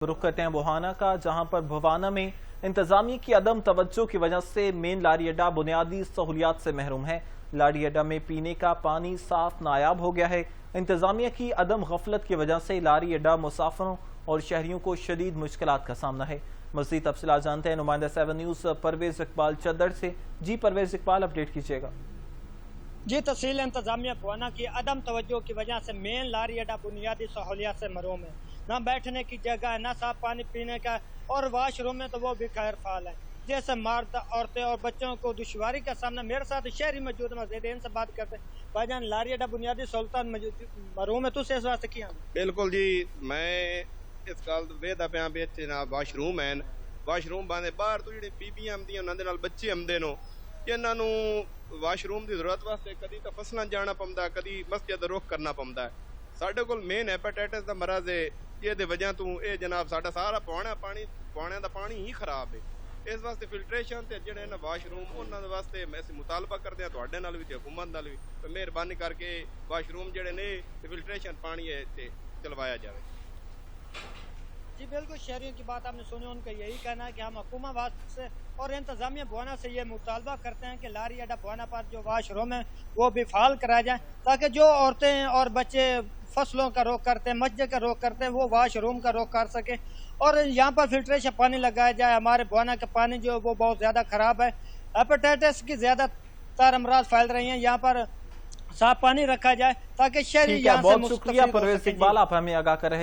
रुख करते हैं बुहाना का, जहां पर बुहाना में इंतजामिया की अदम तवज्जो की वजह से मेन लारी अड्डा बुनियादी सहूलियात से महरूम है। लारी अड्डा में पीने का पानी साफ नायाब हो गया है। इंतजामिया की अदम गफलत की वजह से लारी अड्डा मुसाफिरों और शहरियों को शदीद मुश्किलात का सामना है। मज़ीद तफसीलात जानते हैं नुमाइंदा 7 न्यूज़ परवेज इकबाल चद्दड़ से। जी परवेज इकबाल, अपडेट कीजिएगा। जी, तहसील इंतजामिया बुहाना की अदम तवज्जो की वजह से मेन लारी अड्डा बुनियादी सहूलियात से महरूम है। ना बैठने की जगह है, ना साफ पानी पीने का, और वाशरूम में तो वो भी खैर फाल है। जैसे मर्द, औरतें और बच्चों को दुश्वारी का सामना। मेरे साथ शहरी मौजूद मस्जिद इनसे बात करते हैं। भाईजान, लारी अड्डा बुनियादी सहूलत महरूम है, तुझे इस वास्ते किया? बिल्कुल जी, मैं इस गल वेदा पिया भी इत्थे ना वाशरूम है, वाशरूम बंद बाहर तो जिहड़ी बीबियां आंदियां उन्हां दे नाल बच्चे आंदे नो, इन्हां नूं वाशरूम की जरूरत वास्ते कदी तो फसलां जाना पौंदा, कदी मस्जिद रुख करना पौंदा है। साडे कोल मेन हेपेटाइटिस दा मरज है, ये वजह तो ये जनाब साडा सारा पौने दा पानी ही खराब है। इस वास्ते फिल्ट्रेशन ते जिहड़े ना वाशरूम उन्हां दे वास्ते असीं मुतालबा करदे हां तुहाडे नाल भी ते हुकूमत नाल भी, मेहरबानी करके वाशरूम जिहड़े ने फिल्ट्रेशन पानी है ते चलवाया जाए। जी बिल्कुल, शहरियों की बात आपने सुनी, उनका यही कहना है कि हम हुकूमत वास्ते और इंतजामिया बुहाना से ये मुतालबा करते हैं कि लारी अड्डा बुहाना पर जो वाशरूम है वो भी फाल कराया जाए, ताकि जो औरतें और बच्चे फसलों का रोक करते हैं, मस्जिद का रोक करते हैं, वो वाशरूम का रोक कर सके। और यहाँ पर फिल्ट्रेशन पानी लगाया जाए। हमारे बुहाना का पानी जो है वो बहुत ज़्यादा ख़राब है। हेपेटाइटिस की ज़्यादातर अमराज फैल रही हैं। यहाँ पर साफ पानी रखा जाए ताकि शहरी यहाँ से बहुत शुक्रिया परवेज इकबाल, आप हमें आगाह कर रहे हैं।